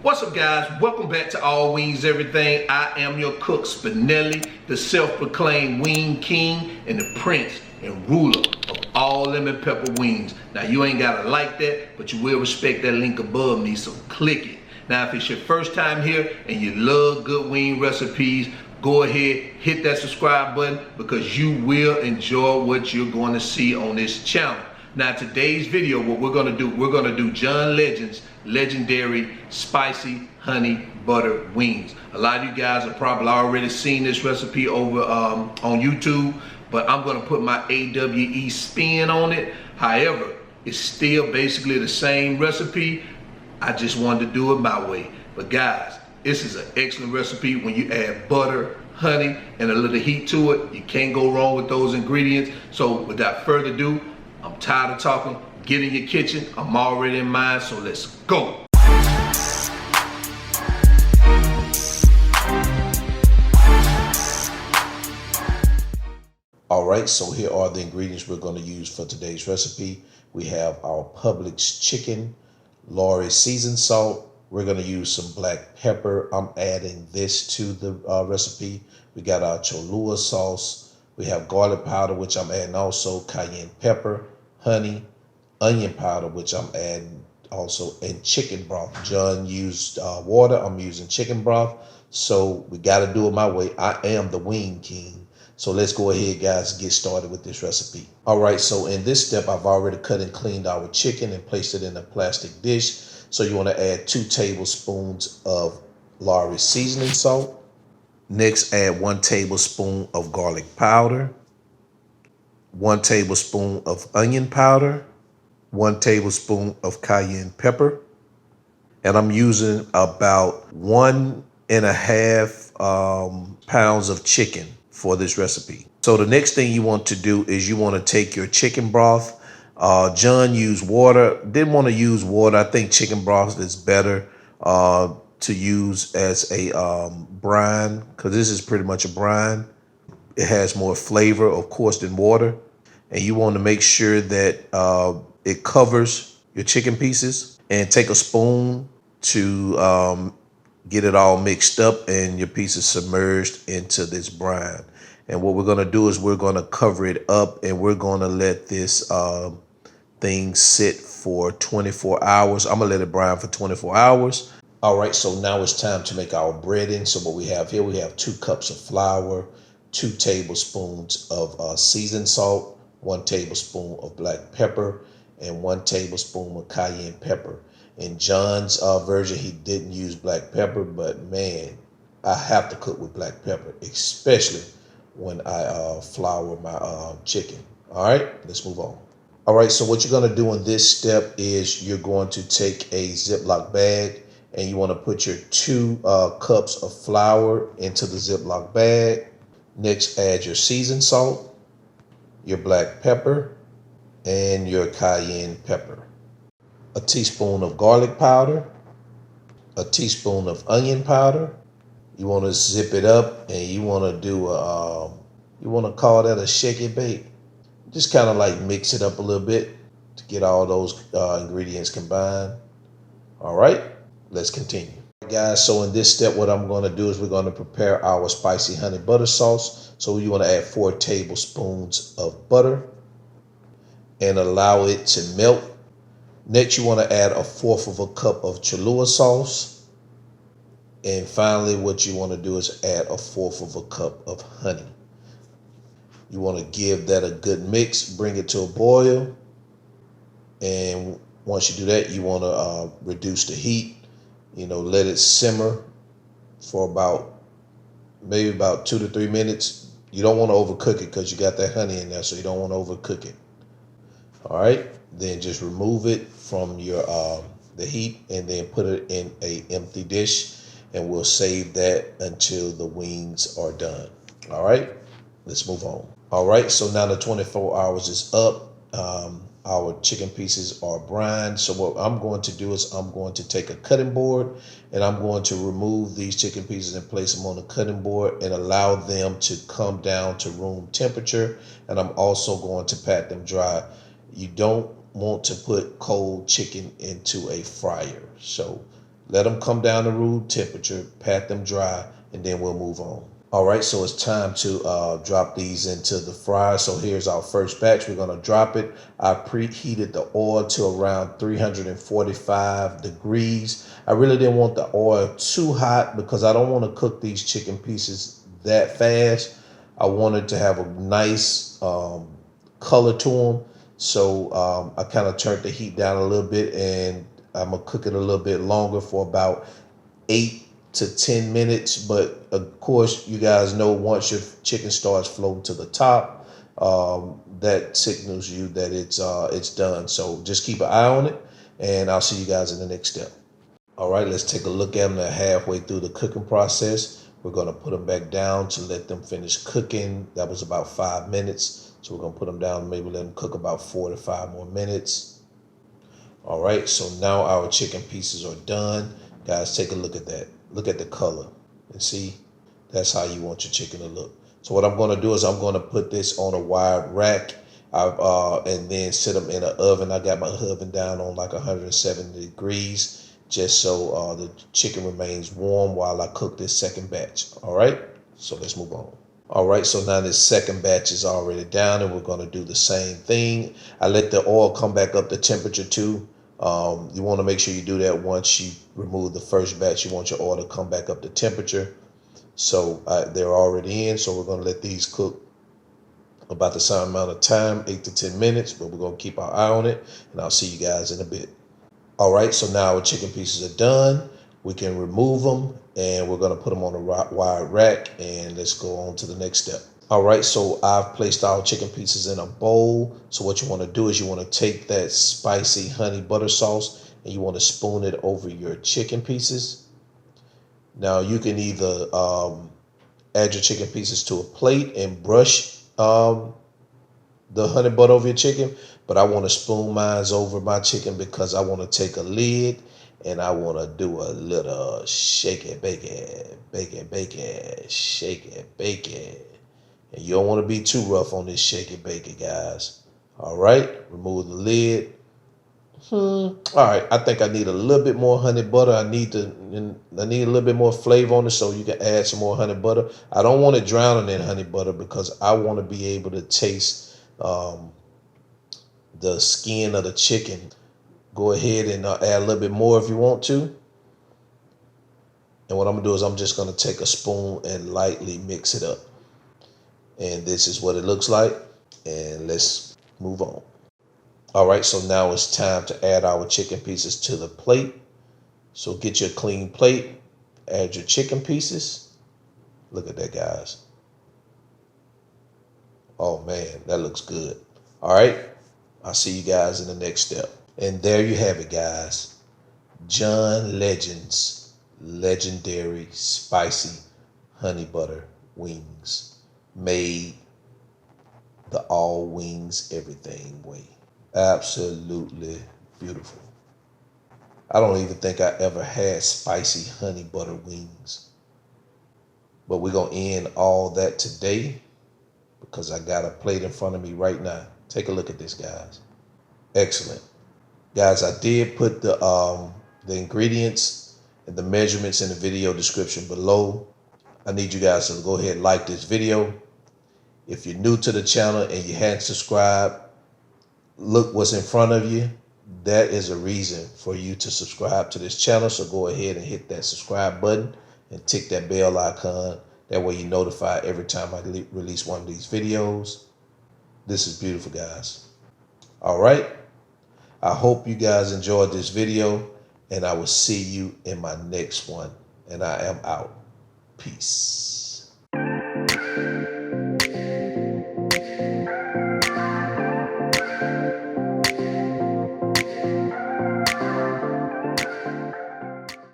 What's up, guys? Welcome back to All Wings Everything. I am your cook, Spinelli, the self-proclaimed wing king and the prince and ruler of all lemon pepper wings. Now, you ain't gotta like that, but you will respect that link above me, so click it. Now, if it's your first time here and you love good wing recipes, go ahead, hit that subscribe button because you will enjoy what you're going to see on this channel. Now, today's video, what we're gonna do John Legend's legendary spicy honey butter wings. A lot of you guys have probably already seen this recipe over on YouTube, but I'm gonna put my AWE spin on it. However, it's still basically the same recipe. I just wanted to do it my way. But guys, this is an excellent recipe. When you add butter, honey, and a little heat to it, you can't go wrong with those ingredients. So without further ado, I'm tired of talking. Get in your kitchen. I'm already in mine, so let's go. All right, so here are the ingredients we're going to use for today's recipe. We have our Publix chicken, Lawry's seasoned salt. We're going to use some black pepper. I'm adding this to the recipe. We got our Cholula sauce. We have garlic powder, which I'm adding also, cayenne pepper, honey, onion powder, which I'm adding also, and chicken broth. John used water. I'm using chicken broth. So we got to do it my way. I am the wing king. So let's go ahead, guys, get started with this recipe. All right, so in this step, I've already cut and cleaned our chicken and placed it in a plastic dish. So you want to add 2 tablespoons of Lawry's seasoning salt. Next, add 1 tablespoon of garlic powder, 1 tablespoon of onion powder, 1 tablespoon of cayenne pepper, and I'm using about 1.5 pounds of chicken for this recipe. So the next thing you want to do is you want to take your chicken broth. John used water. Didn't want to use water. I think chicken broth is better to use as a brine, because this is pretty much a brine. It has more flavor, of course, than water. And you want to make sure that it covers your chicken pieces, and take a spoon to get it all mixed up and your pieces submerged into this brine. And what we're going to do is we're going to cover it up, and we're going to let this thing sit for 24 hours. I'm going to let it brine for 24 hours. All right, so now it's time to make our breading. So what we have here, we have 2 cups of flour, 2 tablespoons of seasoned salt, 1 tablespoon of black pepper, and 1 tablespoon of cayenne pepper. In John's version, he didn't use black pepper, but man, I have to cook with black pepper, especially when I flour my chicken. All right, let's move on. All right, so what you're gonna do in this step is you're going to take a Ziploc bag, and you wanna put your 2 cups of flour into the Ziploc bag. Next, add your seasoned salt, your black pepper, and your cayenne pepper. A teaspoon of garlic powder, a teaspoon of onion powder. You want to zip it up, and you want to do you want to call that a shake and bake. Just kind of like mix it up a little bit to get all those ingredients combined. All right, let's continue. Guys, so in this step, what I'm going to do is we're going to prepare our spicy honey butter sauce. So you want to add 4 tablespoons of butter and allow it to melt. Next, you want to add 1/4 cup of Cholula sauce. And finally, what you want to do is add 1/4 cup of honey. You want to give that a good mix, bring it to a boil. And once you do that, you want to reduce the heat. You know, let it simmer for maybe about 2 to 3 minutes. You don't want to overcook it because you got that honey in there, so you don't want to overcook it. All right, then just remove it from your the heat, and then put it in a empty dish, and we'll save that until the wings are done. All right, let's move on. All right, so now the 24 hours is up. Our chicken pieces are brined. So what I'm going to do is I'm going to take a cutting board, and I'm going to remove these chicken pieces and place them on the cutting board and allow them to come down to room temperature. And I'm also going to pat them dry. You don't want to put cold chicken into a fryer. So Let them come down to room temperature, pat them dry, and then we'll move on. All right, so it's time to drop these into the fryer. So here's our first batch. We're gonna drop it. I preheated the oil to around 345 degrees. I really didn't want the oil too hot because I don't want to cook these chicken pieces that fast. I wanted to have a nice color to them. So I kind of turned the heat down a little bit, and I'm gonna cook it a little bit longer for about 8 to 10 minutes. But of course, you guys know once your chicken starts floating to the top, that signals you that it's done. So just keep an eye on it, and I'll see you guys in the next step. All right, let's take a look at them. They're halfway through the cooking process. We're gonna put them back down to let them finish cooking. That was about 5 minutes. So we're gonna put them down, maybe let them cook about 4 to 5 more minutes. All right, so now our chicken pieces are done. Guys, take a look at that. Look at the color and see, that's how you want your chicken to look. So what I'm gonna do is I'm gonna put this on a wide rack and then set them in an oven. I got my oven down on like 170 degrees just so the chicken remains warm while I cook this second batch. All right, so let's move on. All right, so now this second batch is already down, and we're gonna do the same thing. I let the oil come back up to temperature too. You want to make sure you do that once you remove the first batch. You want your oil to come back up to temperature. So they're already in, so we're going to let these cook about the same amount of time, 8 to 10 minutes, but we're going to keep our eye on it, and I'll see you guys in a bit. All right, so now our chicken pieces are done. We can remove them, and we're going to put them on a wide rack, and let's go on to the next step. All right, so I've placed our chicken pieces in a bowl. So what you want to do is you want to take that spicy honey butter sauce and you want to spoon it over your chicken pieces. Now you can either add your chicken pieces to a plate and brush the honey butter over your chicken, but I want to spoon mine over my chicken because I want to take a lid and I want to do a little shake it, bake it, shake it, bake it. And you don't want to be too rough on this shake it, bake it, guys. All right, remove the lid. All right, I think I need a little bit more honey butter. I need a little bit more flavor on it, so you can add some more honey butter. I don't want it drowning in honey butter because I want to be able to taste the skin of the chicken. Go ahead and add a little bit more if you want to. And what I'm gonna do is I'm just gonna take a spoon and lightly mix it up. And this is what it looks like. And let's move on. All right, so now it's time to add our chicken pieces to the plate. So get your clean plate, add your chicken pieces. Look at that, guys. Oh man, that looks good. All right, I'll see you guys in the next step. And there you have it, guys. John Legend's legendary spicy honey butter wings. Made the all wings everything way. Absolutely beautiful. I don't even think I ever had spicy honey butter wings. But we're going to end all that today because I got a plate in front of me right now. Take a look at this, guys. Excellent. Guys, I did put the ingredients and the measurements in the video description below. I need you guys to go ahead and like this video. If you're new to the channel and you hadn't subscribed, look what's in front of you. That is a reason for you to subscribe to this channel. So go ahead and hit that subscribe button and tick that bell icon. That way you're notified every time I release one of these videos. This is beautiful, guys. All right. I hope you guys enjoyed this video, and I will see you in my next one. And I am out. Peace.